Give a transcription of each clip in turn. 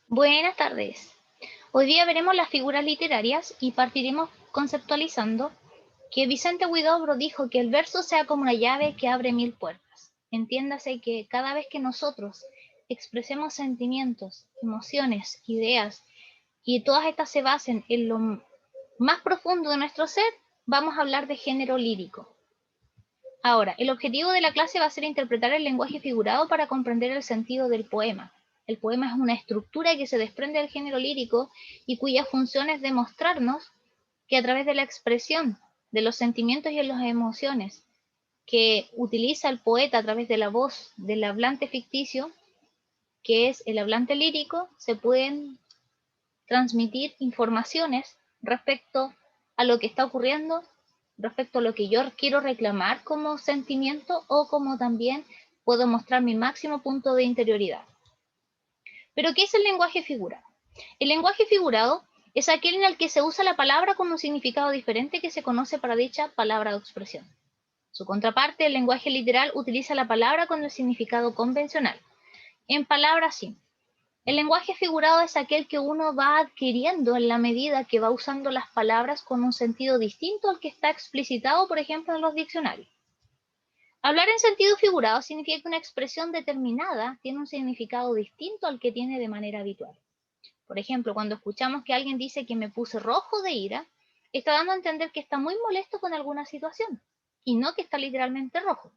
Buenas tardes. Hoy día veremos las figuras literarias y partiremos conceptualizando que Vicente Huidobro dijo que el verso sea como una llave que abre mil puertas. Entiéndase que cada vez que nosotros expresemos sentimientos, emociones, ideas y todas estas se basen en lo más profundo de nuestro ser, vamos a hablar de género lírico. Ahora, el objetivo de la clase va a ser interpretar el lenguaje figurado para comprender el sentido del poema. El poema es una estructura que se desprende del género lírico y cuya función es demostrarnos que a través de la expresión de los sentimientos y de las emociones que utiliza el poeta a través de la voz del hablante ficticio, que es el hablante lírico, se pueden transmitir informaciones respecto a lo que está ocurriendo, respecto a lo que yo quiero reclamar como sentimiento o como también puedo mostrar mi máximo punto de interioridad. Pero ¿qué es el lenguaje figurado? El lenguaje figurado es aquel en el que se usa la palabra con un significado diferente que se conoce para dicha palabra o expresión. Su contraparte, el lenguaje literal, utiliza la palabra con el significado convencional. En palabras simples, el lenguaje figurado es aquel que uno va adquiriendo en la medida que va usando las palabras con un sentido distinto al que está explicitado, por ejemplo, en los diccionarios. Hablar en sentido figurado significa que una expresión determinada tiene un significado distinto al que tiene de manera habitual. Por ejemplo, cuando escuchamos que alguien dice que me puse rojo de ira, está dando a entender que está muy molesto con alguna situación y no que está literalmente rojo.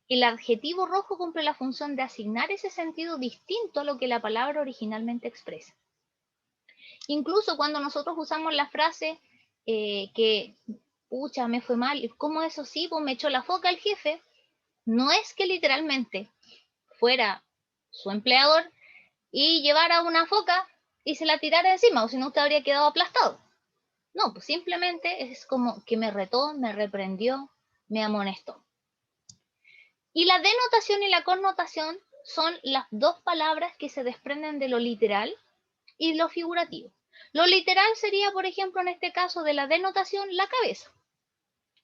El adjetivo rojo cumple la función de asignar ese sentido distinto a lo que la palabra originalmente expresa. Incluso cuando nosotros usamos la frase que, pucha, me fue mal, ¿cómo eso sí? Pues me echó la foca el jefe. No es que literalmente fuera su empleador y llevara una foca y se la tirara encima, o si no usted habría quedado aplastado. No, pues simplemente es como que me retó, me reprendió, me amonestó. Y la denotación y la connotación son las dos palabras que se desprenden de lo literal y lo figurativo. Lo literal sería, por ejemplo, en este caso de la denotación, la cabeza,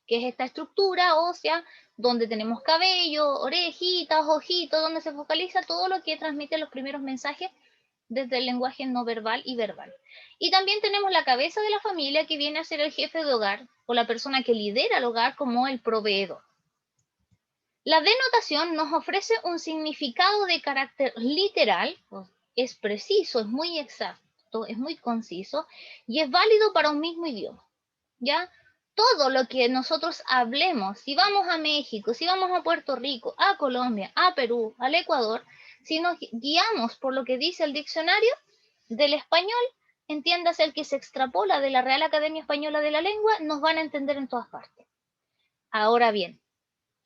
que es esta estructura ósea donde tenemos cabello, orejitas, ojitos, donde se focaliza todo lo que transmite los primeros mensajes desde el lenguaje no verbal y verbal. Y también tenemos la cabeza de la familia que viene a ser el jefe de hogar o la persona que lidera el hogar como el proveedor. La denotación nos ofrece un significado de carácter literal, es preciso, es muy exacto, es muy conciso y es válido para un mismo idioma. ¿Ya? Todo lo que nosotros hablemos, si vamos a México, si vamos a Puerto Rico, a Colombia, a Perú, al Ecuador, si nos guiamos por lo que dice el diccionario del español, entiéndase el que se extrapola de la Real Academia Española de la Lengua, nos van a entender en todas partes. Ahora bien,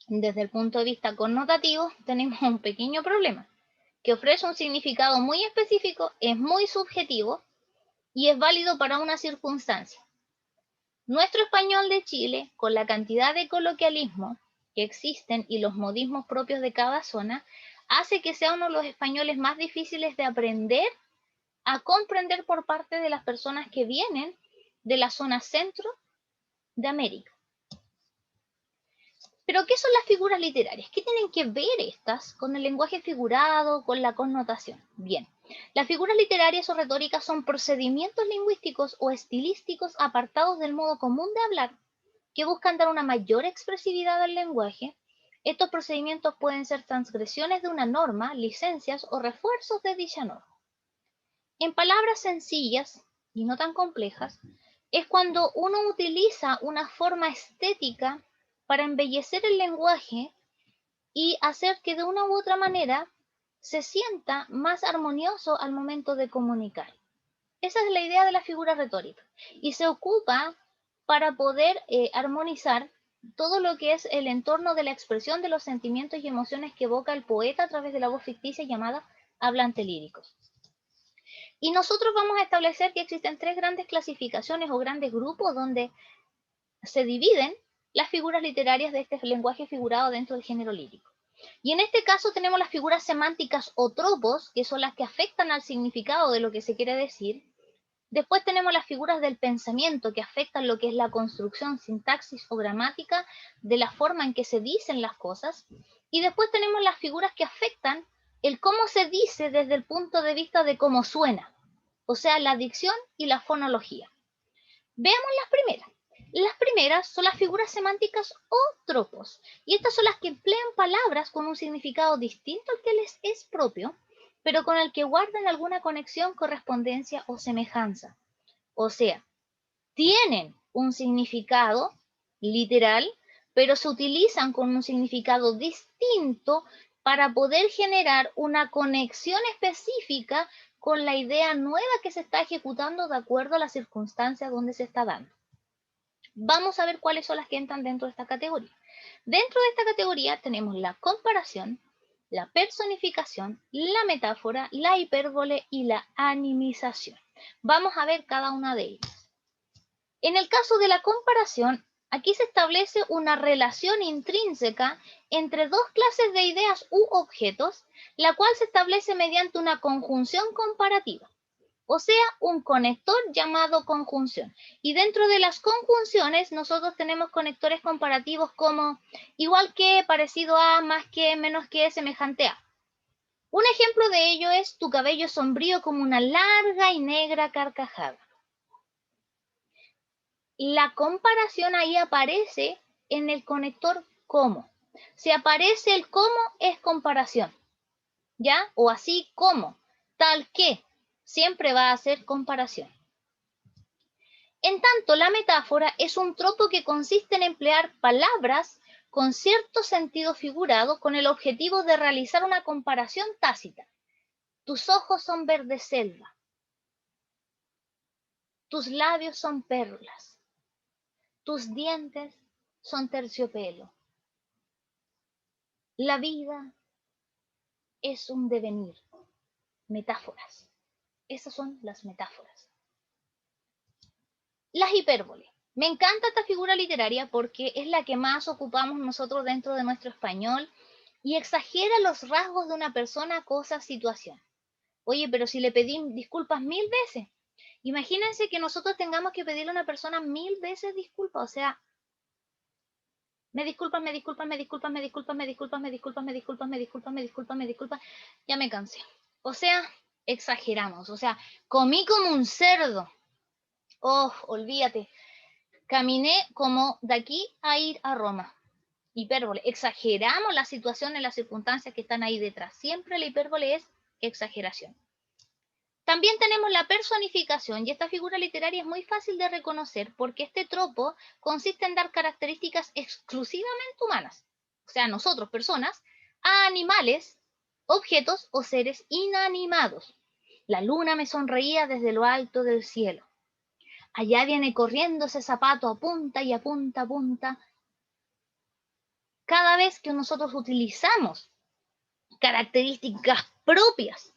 desde el punto de vista connotativo, tenemos un pequeño problema, que ofrece un significado muy específico, es muy subjetivo y es válido para una circunstancia. Nuestro español de Chile, con la cantidad de coloquialismos que existen y los modismos propios de cada zona, hace que sea uno de los españoles más difíciles de aprender a comprender por parte de las personas que vienen de la zona centro de América. Pero, ¿qué son las figuras literarias? ¿Qué tienen que ver estas con el lenguaje figurado, con la connotación? Bien, las figuras literarias o retóricas son procedimientos lingüísticos o estilísticos apartados del modo común de hablar que buscan dar una mayor expresividad al lenguaje. Estos procedimientos pueden ser transgresiones de una norma, licencias o refuerzos de dicha norma. En palabras sencillas y no tan complejas, es cuando uno utiliza una forma estética para embellecer el lenguaje y hacer que de una u otra manera se sienta más armonioso al momento de comunicar. Esa es la idea de la figura retórica y se ocupa para poder armonizar todo lo que es el entorno de la expresión de los sentimientos y emociones que evoca el poeta a través de la voz ficticia llamada hablante líricos. Y nosotros vamos a establecer que existen tres grandes clasificaciones o grandes grupos donde se dividen las figuras literarias de este lenguaje figurado dentro del género lírico. Y en este caso tenemos las figuras semánticas o tropos, que son las que afectan al significado de lo que se quiere decir. Después tenemos las figuras del pensamiento, que afectan lo que es la construcción, sintaxis o gramática de la forma en que se dicen las cosas. Y después tenemos las figuras que afectan el cómo se dice desde el punto de vista de cómo suena. o sea, la dicción y la fonología. Veamos las primeras. Las primeras son las figuras semánticas o tropos, y estas son las que emplean palabras con un significado distinto al que les es propio, pero con el que guardan alguna conexión, correspondencia o semejanza. O sea, tienen un significado literal, pero se utilizan con un significado distinto para poder generar una conexión específica con la idea nueva que se está ejecutando de acuerdo a las circunstancias donde se está dando. Vamos a ver cuáles son las que entran dentro de esta categoría. Dentro de esta categoría tenemos la comparación, la personificación, la metáfora, la hipérbole y la animización. Vamos a ver cada una de ellas. En el caso de la comparación, aquí se establece una relación intrínseca entre dos clases de ideas u objetos, la cual se establece mediante una conjunción comparativa, o sea, un conector llamado conjunción. Y dentro de las conjunciones nosotros tenemos conectores comparativos como igual que, parecido a, más que, menos que, semejante a. Un ejemplo de ello es tu cabello sombrío como una larga y negra carcajada. La comparación ahí aparece en el conector como. Si aparece el como, es comparación, ¿ya? O así como, tal que, siempre va a ser comparación. En tanto, la metáfora es un tropo que consiste en emplear palabras con cierto sentido figurado con el objetivo de realizar una comparación tácita. Tus ojos son verde selva. Tus labios son perlas. Tus dientes son terciopelo. La vida es un devenir. Metáforas. Esas son las metáforas. Las hipérboles. Me encanta esta figura literaria porque es la que más ocupamos nosotros dentro de nuestro español y exagera los rasgos de una persona, cosa, situación. Oye, pero si le pedí disculpas 1000 veces, imagínense que nosotros tengamos que pedirle a una persona 1000 veces disculpas, o sea, me disculpas, me disculpas, me disculpas, me disculpas, me disculpas, me disculpas, me disculpas, me disculpas, me disculpas, me disculpas, ya me cansé. O sea, exageramos, o sea, comí como un cerdo. Oh, olvídate. Caminé como de aquí a ir a Roma. Hipérbole. Exageramos la situación en las circunstancias que están ahí detrás. Siempre la hipérbole es exageración. También tenemos la personificación y esta figura literaria es muy fácil de reconocer porque este tropo consiste en dar características exclusivamente humanas, o sea, nosotros, personas, a animales, objetos o seres inanimados. La luna me sonreía desde lo alto del cielo. Allá viene corriendo ese zapato a punta y a punta a punta. Cada vez que nosotros utilizamos características propias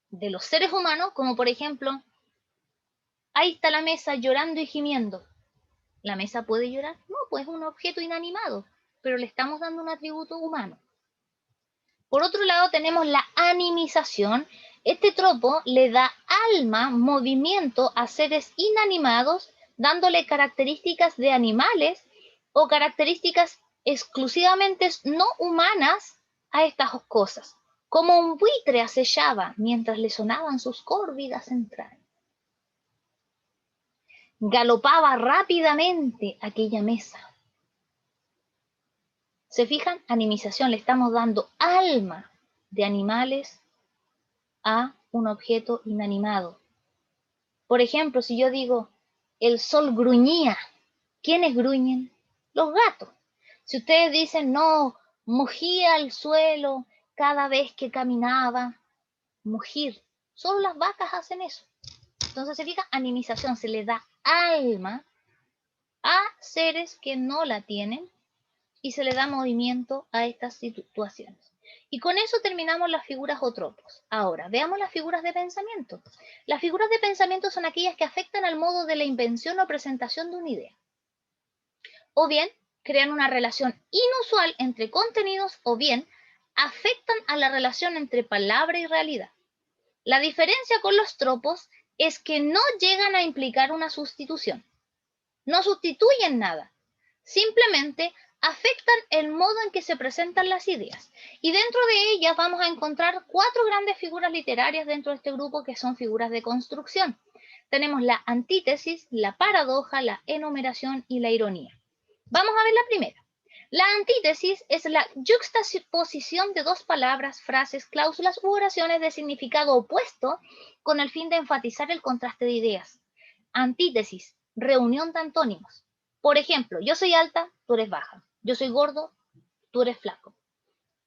de los seres humanos, como por ejemplo, ahí está la mesa llorando y gimiendo. ¿La mesa puede llorar? No, pues es un objeto inanimado, pero le estamos dando un atributo humano. Por otro lado tenemos la animización. Este tropo le da alma, movimiento a seres inanimados, dándole características de animales o características exclusivamente no humanas a estas cosas, como un buitre acechaba mientras le sonaban sus córvidas entrañas. Galopaba rápidamente aquella mesa. ¿Se fijan? Animización, le estamos dando alma de animales a un objeto inanimado. Por ejemplo, si yo digo, el sol gruñía, ¿quiénes gruñen? Los gatos. Si ustedes dicen, no, mugía al suelo cada vez que caminaba, mugir. Solo las vacas hacen eso. Entonces se fija, animización, se le da alma a seres que no la tienen y se le da movimiento a estas situaciones. Y con eso terminamos las figuras o tropos. Ahora, veamos las figuras de pensamiento. Las figuras de pensamiento son aquellas que afectan al modo de la invención o presentación de una idea. O bien, crean una relación inusual entre contenidos o bien afectan a la relación entre palabra y realidad. La diferencia con los tropos es que no llegan a implicar una sustitución. No sustituyen nada. Simplemente afectan el modo en que se presentan las ideas. Y dentro de ellas vamos a encontrar 4 grandes figuras literarias dentro de este grupo que son figuras de construcción. Tenemos la antítesis, la paradoja, la enumeración y la ironía. Vamos a ver la primera. La antítesis es la yuxtaposición de 2 palabras, frases, cláusulas u oraciones de significado opuesto con el fin de enfatizar el contraste de ideas. Antítesis, reunión de antónimos. Por ejemplo, yo soy alta, tú eres baja. Yo soy gordo, tú eres flaco.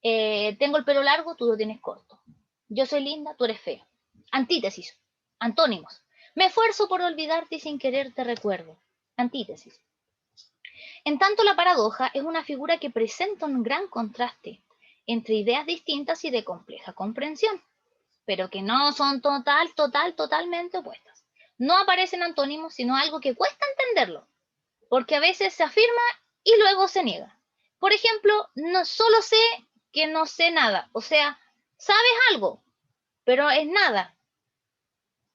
Tengo el pelo largo, tú lo tienes corto. Yo soy linda, tú eres fea. Antítesis, antónimos. Me esfuerzo por olvidarte y sin querer te recuerdo. Antítesis. En tanto, la paradoja es una figura que presenta un gran contraste entre ideas distintas y de compleja comprensión, pero que no son totalmente opuestas. No aparecen antónimos, sino algo que cuesta entenderlo, porque a veces se afirma y luego se niega. Por ejemplo, no solo sé que no sé nada, o sea, sabes algo, pero es nada.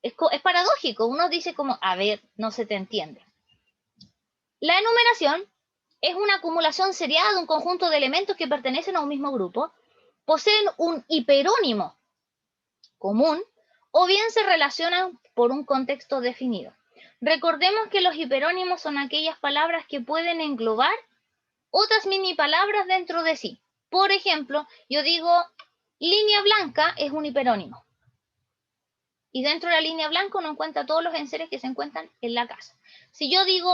Es paradójico, uno dice como, a ver, no se te entiende. La enumeración es una acumulación seriada de un conjunto de elementos que pertenecen a un mismo grupo, poseen un hiperónimo común o bien se relacionan por un contexto definido. Recordemos que los hiperónimos son aquellas palabras que pueden englobar otras mini palabras dentro de sí. Por ejemplo, yo digo línea blanca es un hiperónimo. Y dentro de la línea blanca uno encuentra todos los enseres que se encuentran en la casa. Si yo digo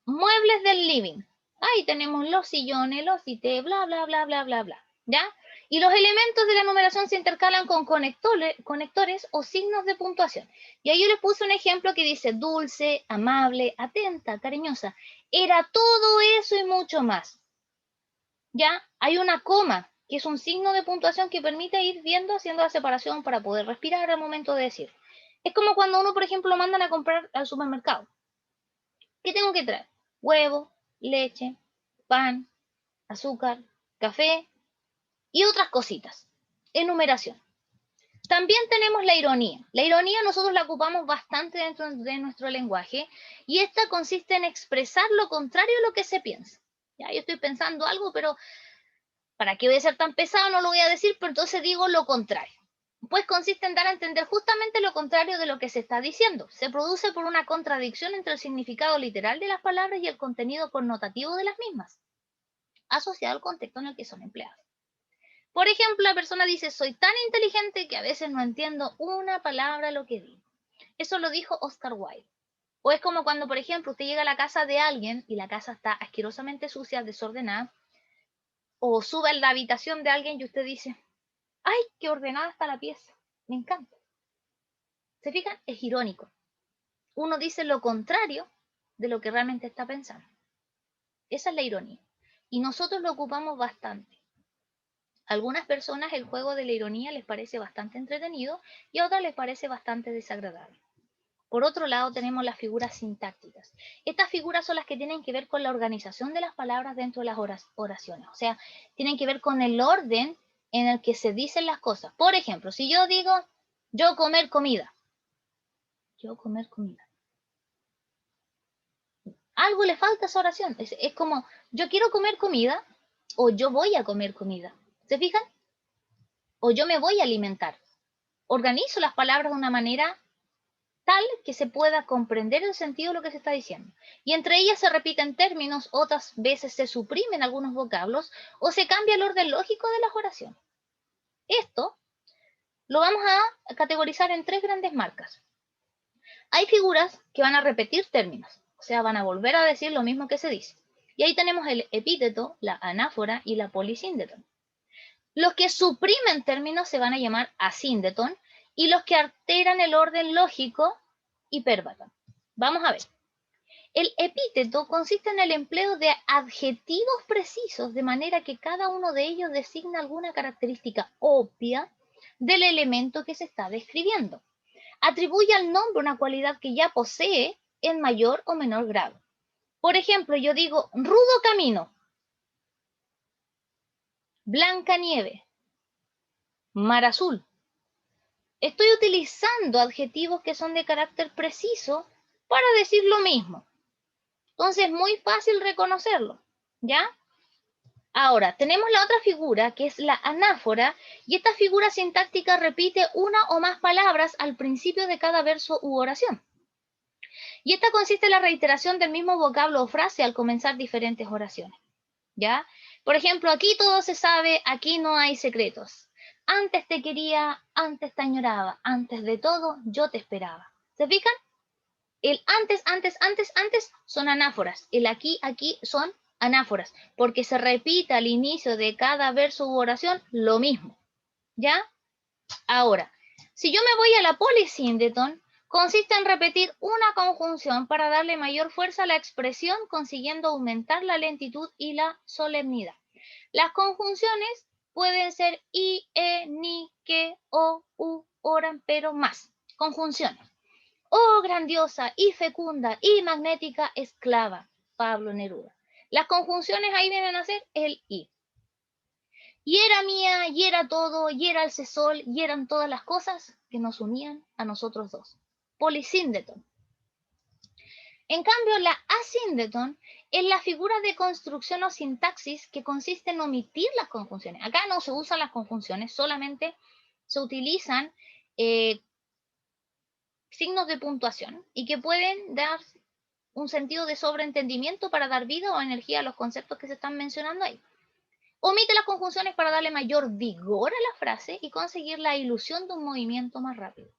muebles del living, ahí tenemos los sillones, los IT, bla, bla, bla, bla, bla, bla. ¿Ya? Y los elementos de la numeración se intercalan con conectores o signos de puntuación. Y ahí yo les puse un ejemplo que dice dulce, amable, atenta, cariñosa. Era todo eso y mucho más. ¿Ya? Hay una coma, que es un signo de puntuación que permite ir viendo, haciendo la separación para poder respirar al momento de decir. Es como cuando uno, por ejemplo, lo mandan a comprar al supermercado. ¿Qué tengo que traer? Huevo, leche, pan, azúcar, café y otras cositas. Enumeración. También tenemos la ironía. La ironía nosotros la ocupamos bastante dentro de nuestro lenguaje y esta consiste en expresar lo contrario a lo que se piensa. Ya, yo estoy pensando algo, pero ¿para qué voy a ser tan pesado? No lo voy a decir, pero entonces digo lo contrario. Pues consiste en dar a entender justamente lo contrario de lo que se está diciendo. Se produce por una contradicción entre el significado literal de las palabras y el contenido connotativo de las mismas, asociado al contexto en el que son empleadas. Por ejemplo, la persona dice, soy tan inteligente que a veces no entiendo una palabra lo que digo. Eso lo dijo Oscar Wilde. O es como cuando, por ejemplo, usted llega a la casa de alguien y la casa está asquerosamente sucia, desordenada, o sube a la habitación de alguien y usted dice, ¡ay, qué ordenada está la pieza! Me encanta. ¿Se fijan? Es irónico. Uno dice lo contrario de lo que realmente está pensando. Esa es la ironía. Y nosotros lo ocupamos bastante. A algunas personas el juego de la ironía les parece bastante entretenido y a otras les parece bastante desagradable. Por otro lado, tenemos las figuras sintácticas. Estas figuras son las que tienen que ver con la organización de las palabras dentro de las oraciones. O sea, tienen que ver con el orden en el que se dicen las cosas. Por ejemplo, si yo digo, yo comer comida. Yo comer comida. Algo le falta a esa oración. Es como, yo quiero comer comida o yo voy a comer comida. ¿Se fijan? O yo me voy a alimentar. Organizo las palabras de una manera tal que se pueda comprender el sentido de lo que se está diciendo. Y entre ellas se repiten términos, otras veces se suprimen algunos vocablos o se cambia el orden lógico de las oraciones. Esto lo vamos a categorizar en 3 grandes marcas. Hay figuras que van a repetir términos, o sea, van a volver a decir lo mismo que se dice. Y ahí tenemos el epíteto, la anáfora y la polisíndeton. Los que suprimen términos se van a llamar asíndeton y los que alteran el orden lógico, hipérbaton. Vamos a ver. El epíteto consiste en el empleo de adjetivos precisos, de manera que cada uno de ellos designa alguna característica obvia del elemento que se está describiendo. Atribuye al nombre una cualidad que ya posee en mayor o menor grado. Por ejemplo, yo digo rudo camino, blanca nieve, mar azul. Estoy utilizando adjetivos que son de carácter preciso para decir lo mismo. Entonces es muy fácil reconocerlo, ¿ya? Ahora, tenemos la otra figura, que es la anáfora, y esta figura sintáctica repite una o más palabras al principio de cada verso u oración. Y esta consiste en la reiteración del mismo vocablo o frase al comenzar diferentes oraciones. ¿Ya? Por ejemplo, aquí todo se sabe, aquí no hay secretos. Antes te quería, antes te añoraba, antes de todo yo te esperaba. ¿Se fijan? El antes, antes, antes, antes son anáforas. El aquí, aquí son anáforas, porque se repite al inicio de cada verso u oración lo mismo. ¿Ya? Ahora, si yo me voy a la polisíndeton, consiste en repetir una conjunción para darle mayor fuerza a la expresión, consiguiendo aumentar la lentitud y la solemnidad. Las conjunciones pueden ser i, ni, que, o, u, oran, pero más. Conjunciones. Oh, grandiosa y fecunda y magnética esclava, Pablo Neruda. Las conjunciones ahí vienen a ser el i. Y era mía, y era todo, y era el sesol, y eran todas las cosas que nos unían a nosotros dos. Polisíndeton. En cambio, la asíndeton es la figura de construcción o sintaxis que consiste en omitir las conjunciones. Acá no se usan las conjunciones, solamente se utilizan signos de puntuación y que pueden dar un sentido de sobreentendimiento para dar vida o energía a los conceptos que se están mencionando ahí. Omite las conjunciones para darle mayor vigor a la frase y conseguir la ilusión de un movimiento más rápido.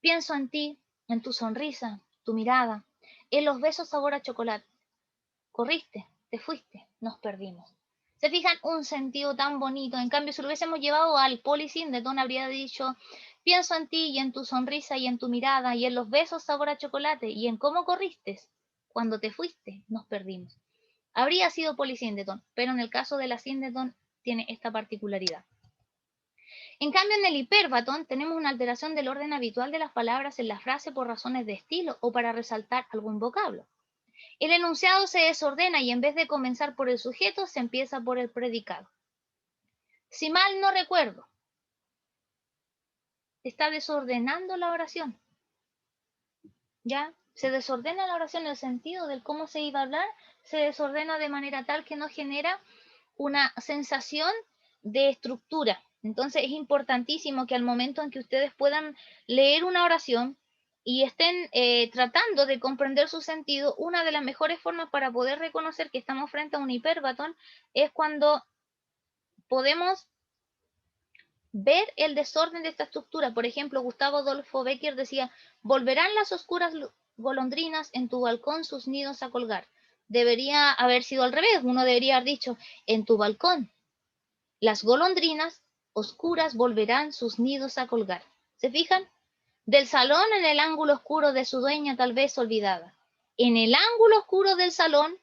Pienso en ti, en tu sonrisa, tu mirada, en los besos sabor a chocolate. Corriste, te fuiste, nos perdimos. ¿Se fijan? Un sentido tan bonito. En cambio, si lo hubiésemos llevado al polisíndeton, habría dicho, pienso en ti y en tu sonrisa y en tu mirada y en los besos sabor a chocolate y en cómo corriste. Cuando te fuiste, nos perdimos. Habría sido polisíndeton, pero en el caso de la síndeton tiene esta particularidad. En cambio, en el hipérbaton tenemos una alteración del orden habitual de las palabras en la frase por razones de estilo o para resaltar algún vocablo. El enunciado se desordena y en vez de comenzar por el sujeto, se empieza por el predicado. Si mal no recuerdo, está desordenando la oración. ¿Ya? Se desordena la oración en el sentido del cómo se iba a hablar, se desordena de manera tal que no genera una sensación de estructura. Entonces es importantísimo que al momento en que ustedes puedan leer una oración y estén tratando de comprender su sentido, una de las mejores formas para poder reconocer que estamos frente a un hipérbaton es cuando podemos ver el desorden de esta estructura. Por ejemplo, Gustavo Adolfo Bécquer decía, volverán las oscuras golondrinas en tu balcón sus nidos a colgar. Debería haber sido al revés, uno debería haber dicho, en tu balcón las golondrinas oscuras volverán sus nidos a colgar. ¿Se fijan? Del salón en el ángulo oscuro de su dueña tal vez olvidada. En el ángulo oscuro del salón,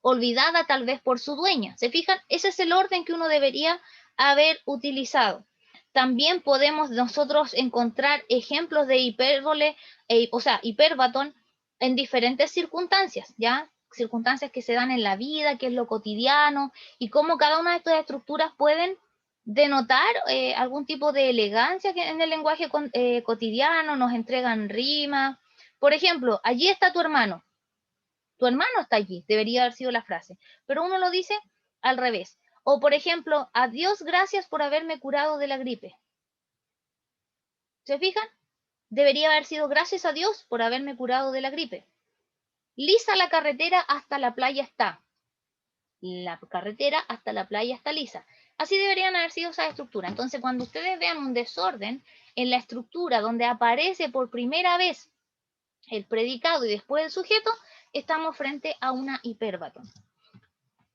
olvidada tal vez por su dueña. ¿Se fijan? Ese es el orden que uno debería haber utilizado. También podemos nosotros encontrar ejemplos de hipérbole, hipérbaton en diferentes circunstancias, ¿ya? Circunstancias que se dan en la vida, que es lo cotidiano, y cómo cada una de estas estructuras pueden denotar algún tipo de elegancia que en el lenguaje cotidiano, nos entregan rimas. Por ejemplo, allí está tu hermano está allí, debería haber sido la frase, pero uno lo dice al revés. O por ejemplo, adiós, gracias por haberme curado de la gripe. ¿Se fijan? Debería haber sido gracias a Dios por haberme curado de la gripe. Lisa la carretera hasta la playa está. La carretera hasta la playa está lisa. Así deberían haber sido esas estructuras. Entonces, cuando ustedes vean un desorden en la estructura donde aparece por primera vez el predicado y después el sujeto, estamos frente a una hipérbaton.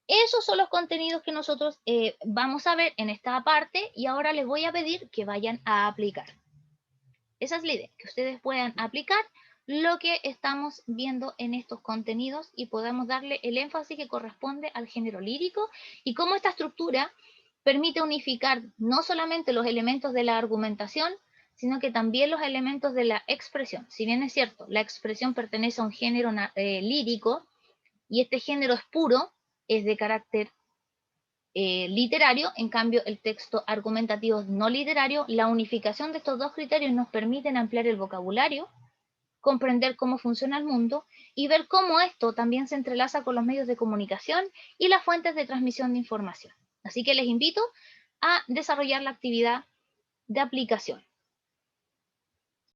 Esos son los contenidos que nosotros vamos a ver en esta parte y ahora les voy a pedir que vayan a aplicar. Esa es la idea, que ustedes puedan aplicar lo que estamos viendo en estos contenidos y podamos darle el énfasis que corresponde al género lírico y cómo esta estructura permite unificar no solamente los elementos de la argumentación, sino que también los elementos de la expresión. Si bien es cierto, la expresión pertenece a un género lírico y este género es puro, es de carácter literario, en cambio el texto argumentativo es no literario. La unificación de estos dos criterios nos permiten ampliar el vocabulario comprender cómo funciona el mundo y ver cómo esto también se entrelaza con los medios de comunicación y las fuentes de transmisión de información. Así que les invito a desarrollar la actividad de aplicación.